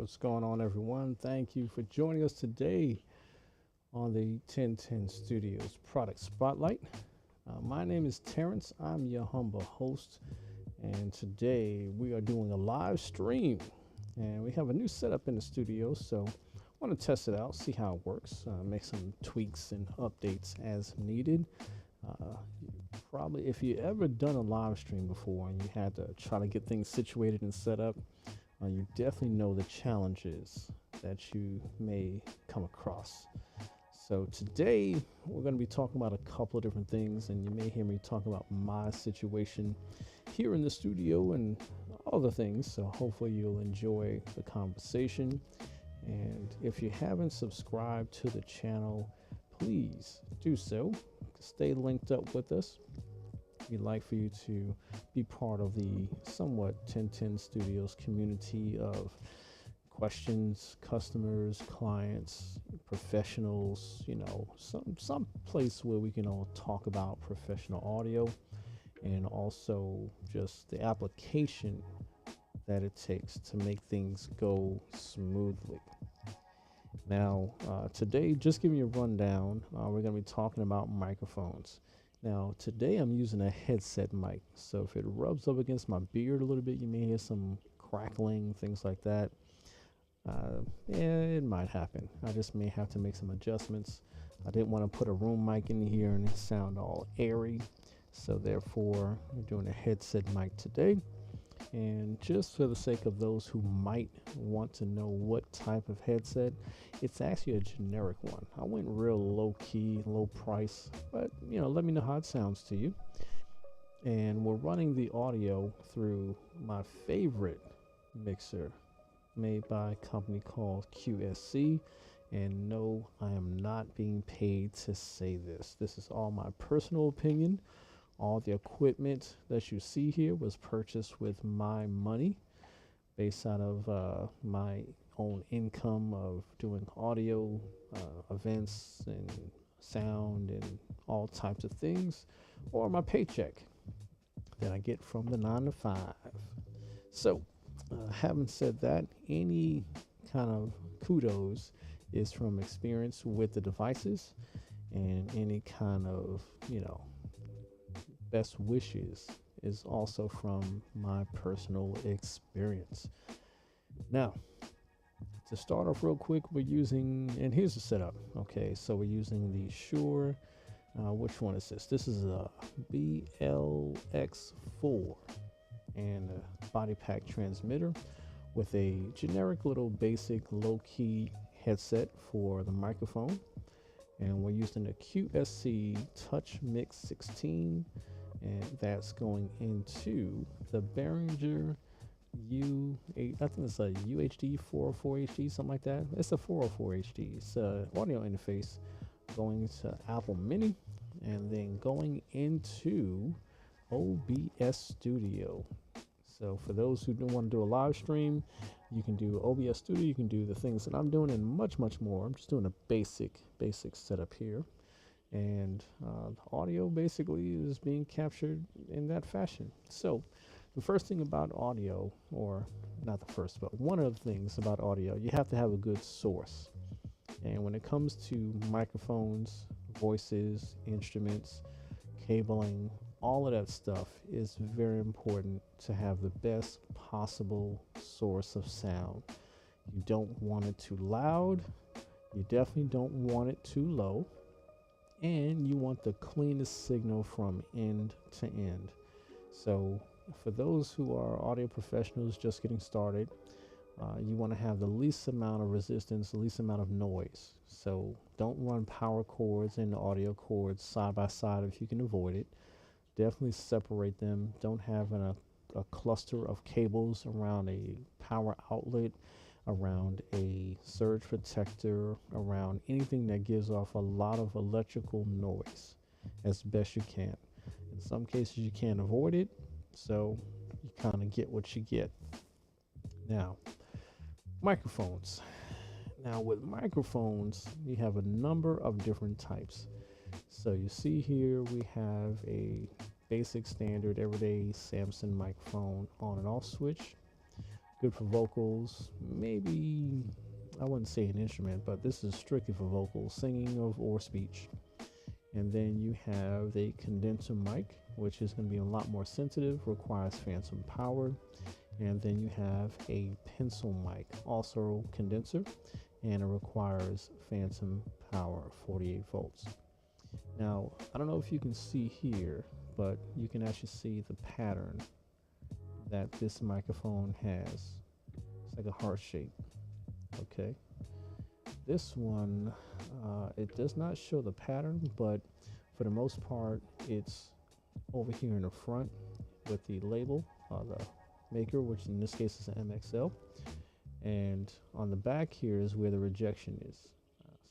What's going on, everyone? Thank you for joining us today on the 1010 Studios product spotlight. My name is Terrence. I'm your humble host, and today we are doing a live stream. And we have a new setup in the studio, so I want to test it out, see how it works, make some tweaks and updates as needed. Uh, Probably, if you ever done a live stream before and you had to try to get things situated and set up, you definitely know the challenges that you may come across. So today we're going to be talking about a couple of different things, and you may hear me talk about my situation here in the studio and other things. So hopefully you'll enjoy the conversation. And if you haven't subscribed to the channel, please do so. Stay linked up with us. We'd like for you to be part of the somewhat 1010 Studios community of questions, customers, clients, professionals, some place where we can all talk about professional audio and also just the application that it takes to make things go smoothly. Now, today, just giving you a rundown, we're going to be talking about microphones. Now, today I'm using a headset mic, so if it rubs up against my beard a little bit, you may hear some crackling, things like that. Yeah, it might happen. I just may have to make some adjustments. I didn't want to put a room mic in here and it sound all airy, so therefore we're doing a headset mic today. And just for the sake of those who might want to know what type of headset, it's actually a generic one. I went real low key, low price, but let me know how it sounds to you. And we're running the audio through my favorite mixer made by a company called QSC. And no, I am not being paid to say this. This is all my personal opinion. All the equipment that you see here was purchased with my money based out of my own income of doing audio events and sound and all types of things, or my paycheck that I get from the 9 to 5. So, having said that, any kind of kudos is from experience with the devices, and any kind of, best wishes is also from my personal experience. Now, to start off real quick, we're using, and here's the setup. Okay, so we're using the Shure, which one is this? This is a BLX4 and a body pack transmitter with a generic little basic low-key headset for the microphone. And we're using a QSC Touch Mix 16, and that's going into the Behringer U8, I think it's a UHD 404 HD, something like that. It's a 404 HD. It's an audio interface going to Apple Mini, and then going into OBS Studio. So for those who don't want to do a live stream, you can do OBS Studio, you can do the things that I'm doing and much, much more. I'm just doing a basic setup here. And the audio basically is being captured in that fashion. So the first thing about audio, or not the first, but one of the things about audio, you have to have a good source. And when it comes to microphones, voices, instruments, cabling, all of that stuff is very important to have the best possible source of sound. You don't want it too loud. You definitely don't want it too low. And you want the cleanest signal from end to end. So for those who are audio professionals just getting started, you want to have the least amount of resistance, the least amount of noise. So don't run power cords and audio cords side by side if you can avoid it. Definitely separate them. Don't have a cluster of cables around a power outlet, around a surge protector, around anything that gives off a lot of electrical noise as best you can. In some cases you can't avoid it, so you kind of get what you get. Now, microphones. Now with microphones, you have a number of different types. So you see here we have a basic standard everyday Samsung microphone on and off switch. good for vocals. Maybe, I wouldn't say an instrument, but this is strictly for vocals, singing or speech. And then you have the condenser mic, which is going to be a lot more sensitive, requires phantom power. And then you have a pencil mic, also condenser, and it requires phantom power, 48 volts. Now, I don't know if you can see here, but you can actually see the pattern that this microphone has. It's like a heart shape. Okay. This one, it does not show the pattern, but for the most part, it's over here in the front with the label, the maker, which in this case is an MXL. And on the back here is where the rejection is.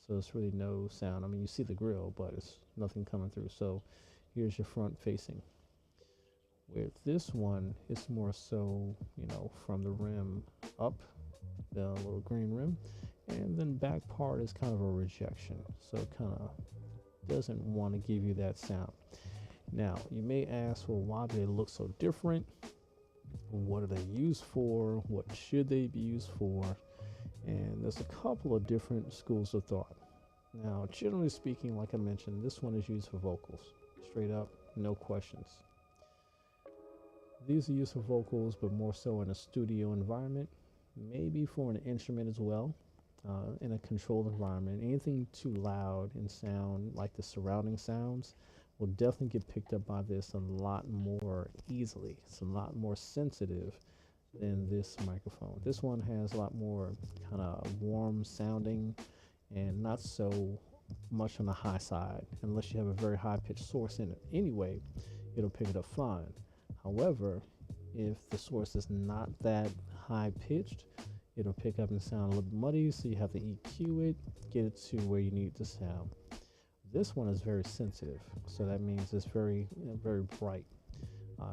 So it's really no sound. I mean, you see the grill, but it's nothing coming through. So here's your front facing. With this one, it's more so, you know, from the rim up, the little green rim, and then back part is kind of a rejection. So it kind of doesn't want to give you that sound. Now, you may ask, well, why do they look so different? What are they used for? What should they be used for? And there's a couple of different schools of thought. Now, generally speaking, like I mentioned, this one is used for vocals. Straight up, no questions. These are used for vocals, but more so in a studio environment, maybe for an instrument as well, in a controlled environment. Anything too loud and sound, like the surrounding sounds, will definitely get picked up by this a lot more easily. It's a lot more sensitive than this microphone. This one has a lot more kind of warm sounding and not so much on the high side. Unless you have a very high pitched source in it anyway, it'll pick it up fine. However, if the source is not that high pitched, it'll pick up and sound a little muddy, so you have to EQ it, get it to where you need it to sound. This one is very sensitive, so that means it's very, very bright.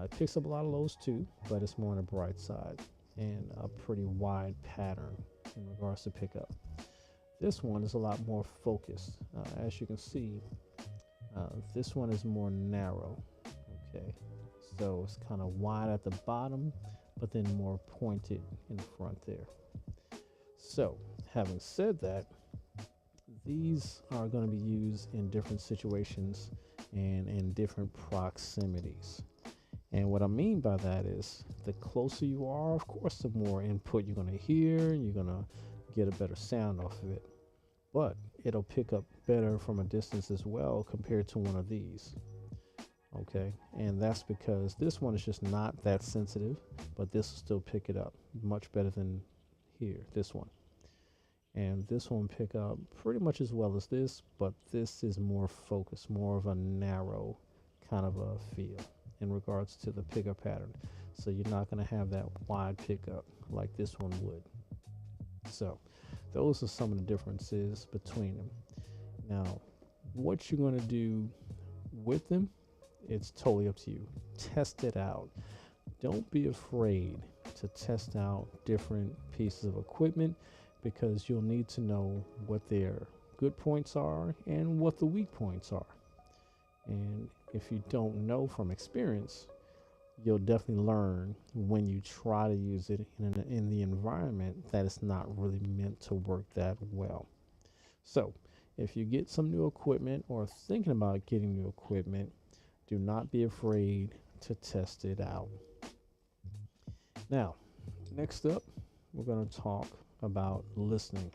It picks up a lot of lows too, but it's more on the bright side and a pretty wide pattern in regards to pickup. This one is a lot more focused. As you can see, this one is more narrow. Okay, so it's kind of wide at the bottom, but then more pointed in front there. So, having said that, these are going to be used in different situations and in different proximities. And what I mean by that is the closer you are, of course, the more input you're going to hear, and you're going to get a better sound off of it. But it'll pick up better from a distance as well compared to one of these. Okay, and that's because this one is just not that sensitive, but this will still pick it up much better than here, this one. And this one pick up pretty much as well as this, but this is more focused, more of a narrow kind of a feel in regards to the pickup pattern. So you're not going to have that wide pickup like this one would. So those are some of the differences between them. Now, what you're going to do with them, it's totally up to you. Test it out. Don't be afraid to test out different pieces of equipment, because you'll need to know what their good points are and what the weak points are. And if you don't know from experience, you'll definitely learn when you try to use it in the environment that it's not really meant to work that well. So if you get some new equipment or thinking about getting new equipment, do not be afraid to test it out. Now, next up, we're going to talk about listening.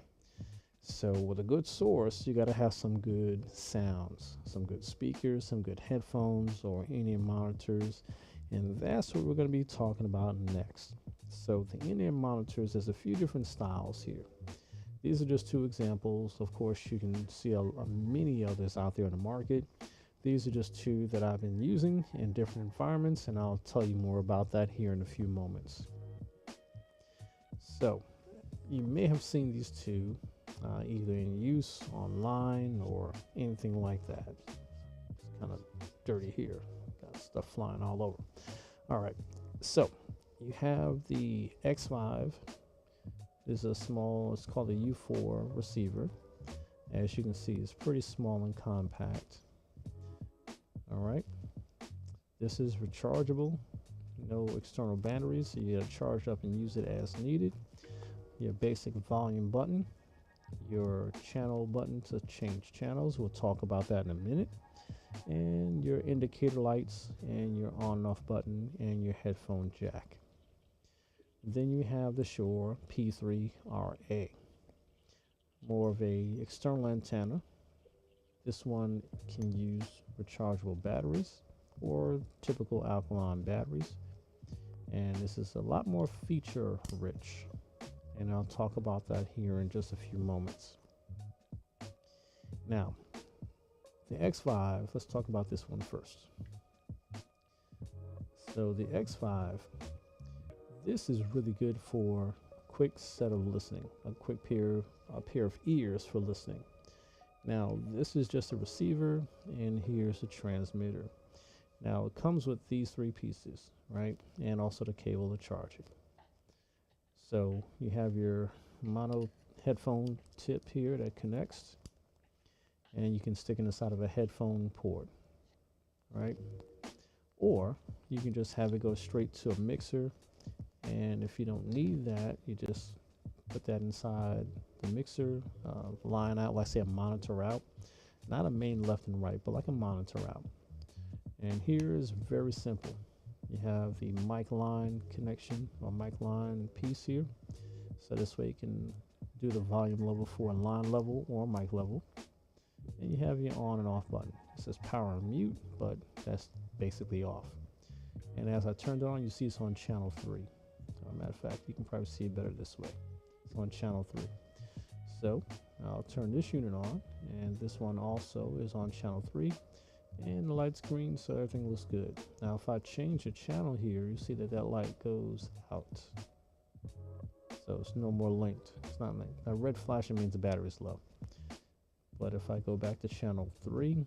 So with a good source, you got to have some good sounds, some good speakers, some good headphones or in-ear monitors, and that's what we're going to be talking about next. So the in-ear monitors, there's a few different styles here. These are just two examples. Of course, you can see many others out there in the market. These are just two that I've been using in different environments, and I'll tell you more about that here in a few moments. So you may have seen these two either in use online or anything like that. It's kind of dirty here. Got stuff flying all over. All right. So you have the X5. This is a small, it's called a U4 receiver. As you can see, it's pretty small and compact. All right. This is rechargeable. no external batteries, so you gotta charge up and use it as needed. Your basic volume button, your channel button to change channels, we'll talk about that in a minute, and your indicator lights and your on and off button and your headphone jack. Then you have the Shure P3RA, more of a external antenna. This one can use rechargeable batteries or typical alkaline batteries, and this is a lot more feature rich, and I'll talk about that here in just a few moments. Now, the X5, let's talk about this one first. So the X5, this is really good for quick set of listening, a pair of ears for listening. Now, this is just a receiver, and here's a transmitter. Now, it comes with these three pieces, right? And also the cable to charge it. So you have your mono headphone tip here that connects, and you can stick it inside of a headphone port, right? Or you can just have it go straight to a mixer, and if you don't need that, you just put that inside the mixer, line out, like say a monitor out, not a main left and right, but like a monitor out. And here is very simple. You have the mic line connection or mic line piece here, so this way you can do the volume level for a line level or mic level. And you have your on and off button. It says power and mute, but that's basically off. And as I turned it on, you see it's on channel 3. As a matter of fact, you can probably see it better this way. It's on channel 3. So I'll turn this unit on, and this one also is on channel 3, and the light's green, so everything looks good. Now if I change the channel here, you see that that light goes out, so it's no more linked. It's not linked. Now red flashing means the battery's low, but if I go back to channel 3,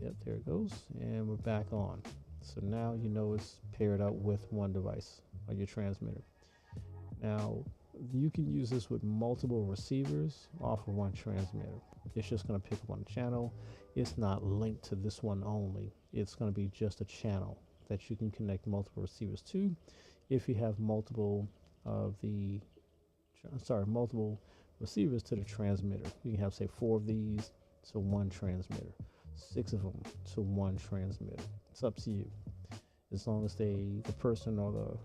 yep, there it goes, and we're back on. So now you know it's paired up with one device on your transmitter. Now you can use this with multiple receivers off of one transmitter. It's just going to pick up on the channel. It's not linked to this one only. It's going to be just a channel that you can connect multiple receivers to. If you have multiple receivers to the transmitter, you can have say 4 of these to one transmitter, 6 of them to one transmitter. It's up to you. As long as the person or the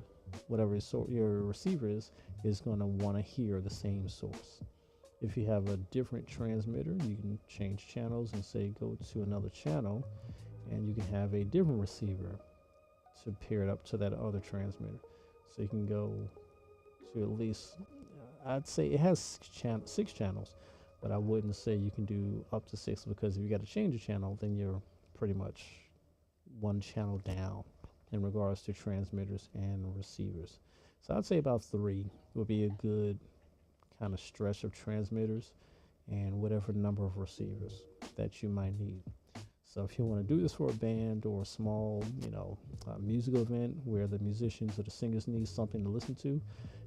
whatever your receiver is going to want to hear the same source. If you have a different transmitter, you can change channels and say go to another channel, and you can have a different receiver to pair it up to that other transmitter. So you can go to at least, I'd say it has 6 channels, but I wouldn't say you can do up to 6, because if you got to change a channel, then you're pretty much one channel down in regards to transmitters and receivers. So I'd say about 3 would be a good kind of stretch of transmitters and whatever number of receivers that you might need. So if you want to do this for a band or a small, musical event where the musicians or the singers need something to listen to,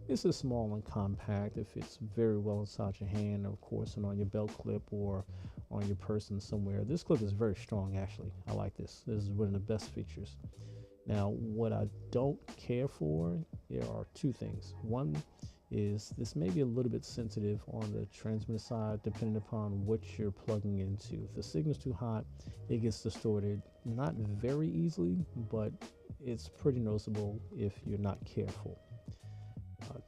this is small and compact. It fits very well inside your hand, of course, and on your belt clip or on your person somewhere. This clip is very strong, actually. I like this. This is one of the best features. Now, what I don't care for, there are 2 things. One is this may be a little bit sensitive on the transmitter side, depending upon what you're plugging into. If the signal's too hot, it gets distorted, not very easily, but it's pretty noticeable if you're not careful.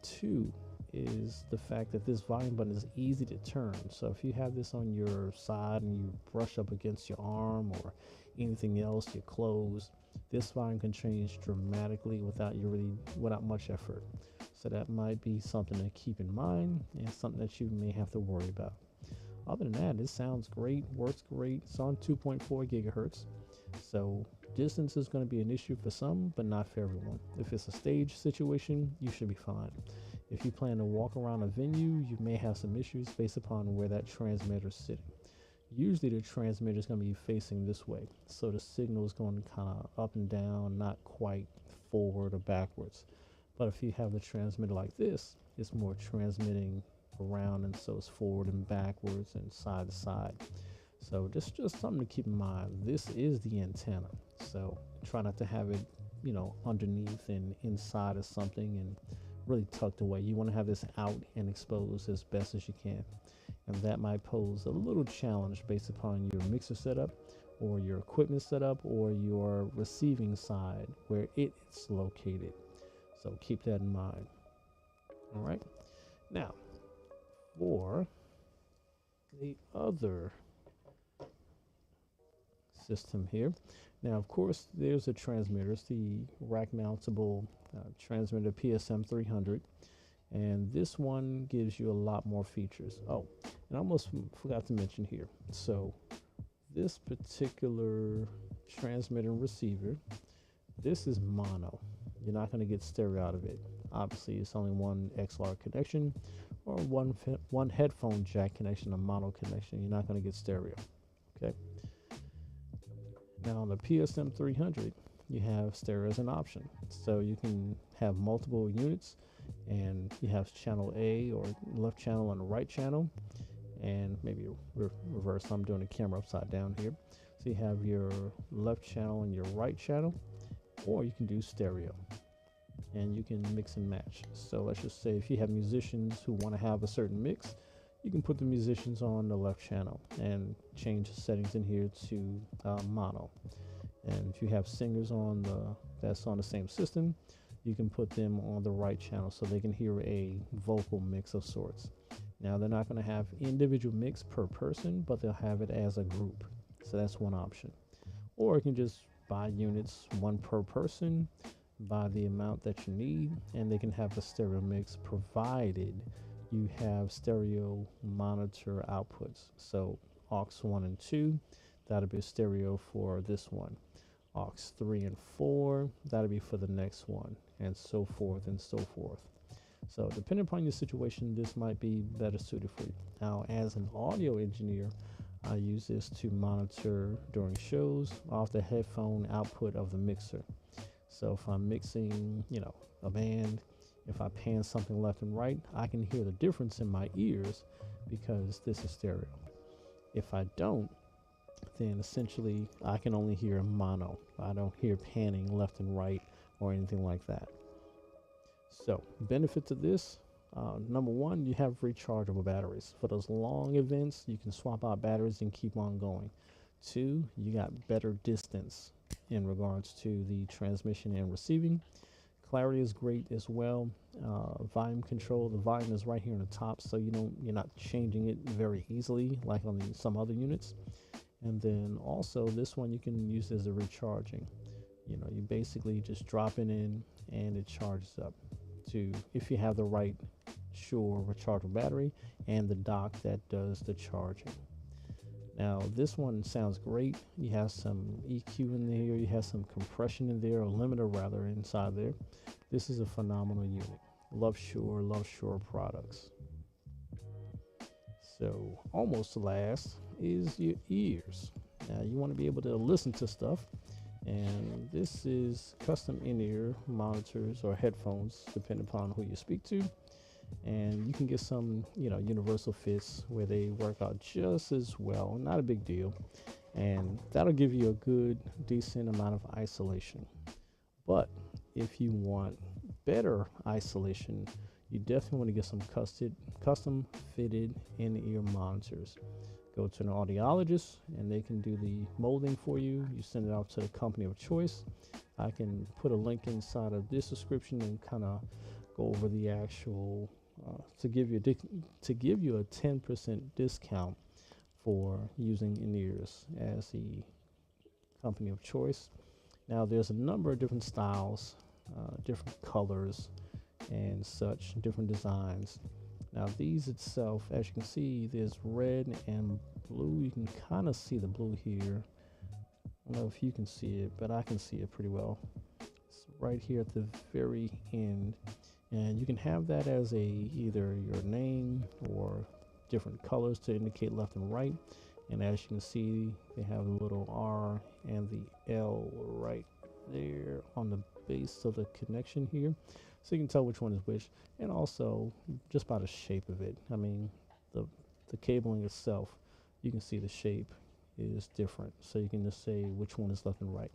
2 is the fact that this volume button is easy to turn. So if you have this on your side and you brush up against your arm or anything else, your clothes, this volume can change dramatically without much effort. So that might be something to keep in mind and something that you may have to worry about. Other than that, it sounds great, works great. It's on 2.4 gigahertz. So distance is going to be an issue for some, but not for everyone. If it's a stage situation, you should be fine. If you plan to walk around a venue, you may have some issues based upon where that transmitter is sitting. Usually the transmitter is going to be facing this way, so the signal is going kind of up and down, not quite forward or backwards. But if you have the transmitter like this, it's more transmitting around, and so it's forward and backwards and side to side. So just something to keep in mind. This is the antenna, so try not to have it underneath and inside of something and really tucked away. You want to have this out and exposed as best as you can. And that might pose a little challenge based upon your mixer setup or your equipment setup or your receiving side where it's located. So keep that in mind. All right. Now, for the other system here. Now, of course, there's a transmitter. It's the rack mountable transmitter PSM 300. And this one gives you a lot more features. Oh, and I almost forgot to mention here. So this particular transmitter and receiver, this is mono. You're not going to get stereo out of it. Obviously, it's only one XLR connection or one headphone jack connection, a mono connection. You're not going to get stereo. Okay. Now on the PSM 300, you have stereo as an option. So you can have multiple units, and you have channel A or left channel and the right channel, and maybe reverse. I'm doing the camera upside down here. So you have your left channel and your right channel, or you can do stereo, and you can mix and match. So let's just say if you have musicians who want to have a certain mix, you can put the musicians on the left channel and change the settings in here to mono. And if you have singers that's on the same system, you can put them on the right channel so they can hear a vocal mix of sorts. Now, they're not going to have individual mix per person, but they'll have it as a group. So that's one option. Or you can just buy units, one per person, buy the amount that you need, and they can have a stereo mix provided you have stereo monitor outputs. So aux 1 and 2, that'll be stereo for this one. Aux 3 and 4, that'll be for the next one, and so forth and so forth. So depending upon your situation, this might be better suited for you. Now, as an audio engineer, I use this to monitor during shows off the headphone output of the mixer. So if I'm mixing, a band, if I pan something left and right, I can hear the difference in my ears because this is stereo. If I don't, then essentially I can only hear mono. I don't hear panning left and right or anything like that. So benefits of this, number one, you have rechargeable batteries. For those long events, you can swap out batteries and keep on going. Two, you got better distance in regards to the transmission and receiving. Clarity is great as well. Volume control, the volume is right here on the top, so you're not changing it very easily like on some other units. And then also this one you can use as a recharging. You basically just drop it in and it charges up to, if you have the right Shure rechargeable battery and the dock that does the charging. Now this one sounds great. You have some EQ in there, you have some compression in there, or limiter rather, inside there. This is a phenomenal unit. Love Shure products. So almost last is your ears. Now you want to be able to listen to stuff, and this is custom in-ear monitors or headphones depending upon who you speak to. And you can get some universal fits where they work out just as well, not a big deal, and that'll give you a good decent amount of isolation. But if you want better isolation, you definitely want to get some custom fitted in-ear monitors. Go to an audiologist and they can do the molding for you. You send it out to the company of choice. I can put a link inside of this description and kind of go over the actual to give you a 10% discount for using in-ears as the company of choice. Now there's a number of different styles, different colors and such, different designs. Now these itself, as you can see, there's red and blue. You can kind of see the blue here. I don't know if you can see it, but I can see it pretty well. It's right here at the very end. And you can have that as either your name or different colors to indicate left and right. And as you can see, they have the little R and the L right there on the base of the connection here. So you can tell which one is which. And also just by the shape of it. I mean, the cabling itself, you can see the shape is different. So you can just say which one is left and right.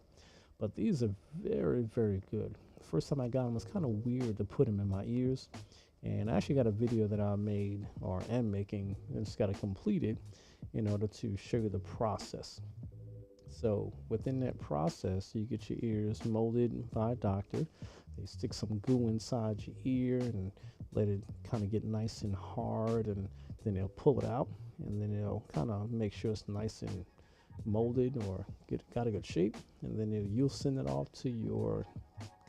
but these are very, very good. The first time I got them, it was kind of weird to put them in my ears. And I actually got a video that I made or am making, and just got to complete it in order to show you the process. So within that process, you get your ears molded by a doctor. They stick some goo inside your ear and let it kind of get nice and hard, and then they'll pull it out, and then they'll kind of make sure it's nice and molded or got a good shape, and then you'll send it off to your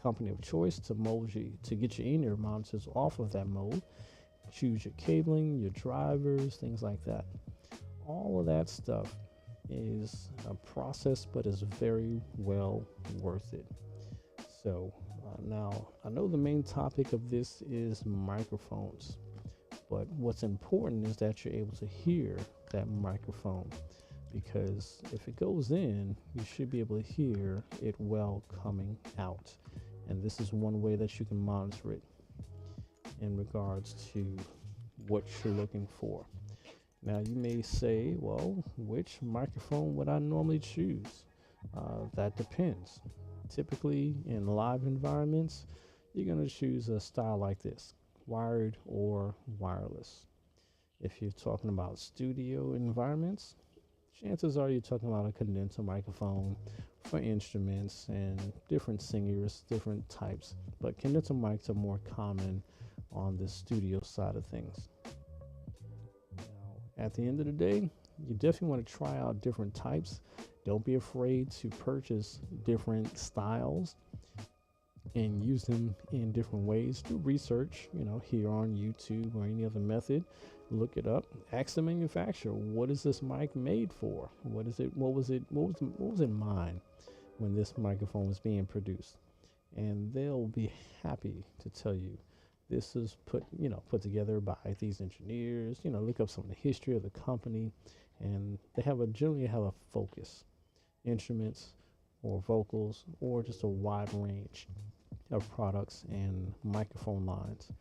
company of choice to mold you, to get your in-ear monitors off of that mold. Choose your cabling, your drivers, things like that. All of that stuff is a process, but is very well worth it. So now I know the main topic of this is microphones, but what's important is that you're able to hear that microphone, because if it goes in, you should be able to hear it well coming out. And this is one way that you can monitor it in regards to what you're looking for. Now you may say, well, which microphone would I normally choose? That depends. Typically in live environments, you're going to choose a style like this, wired or wireless. If you're talking about studio environments, chances are you're talking about a condenser microphone for instruments and different singers, different types. But condenser mics are more common on the studio side of things. Now, at the end of the day, you definitely want to try out different types. Don't be afraid to purchase different styles and use them in different ways. Do research, here on YouTube or any other method. Look it up. Ask the manufacturer, what is this mic made for? What was in mind when this microphone was being produced? And they'll be happy to tell you this is put together by these engineers. Look up some of the history of the company, and they generally have a focus, instruments or vocals, or just a wide range of products and microphone lines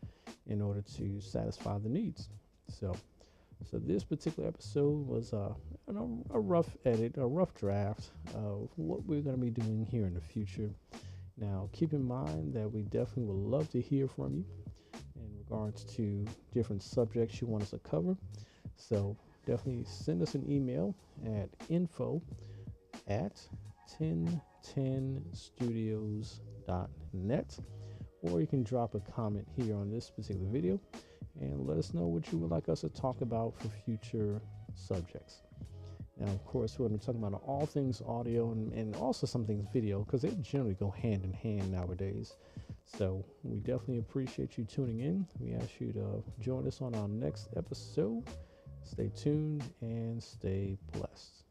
in order to satisfy the needs. So this particular episode was a rough edit, a rough draft of what we're going to be doing here in the future. Now, keep in mind that we definitely would love to hear from you in regards to different subjects you want us to cover. So definitely send us an email at info@1010studios.net, or you can drop a comment here on this particular video and let us know what you would like us to talk about for future subjects. Now, of course, we're going to be talking about all things audio and also some things video, because they generally go hand in hand nowadays. So we definitely appreciate you tuning in. We ask you to join us on our next episode. Stay tuned and stay blessed.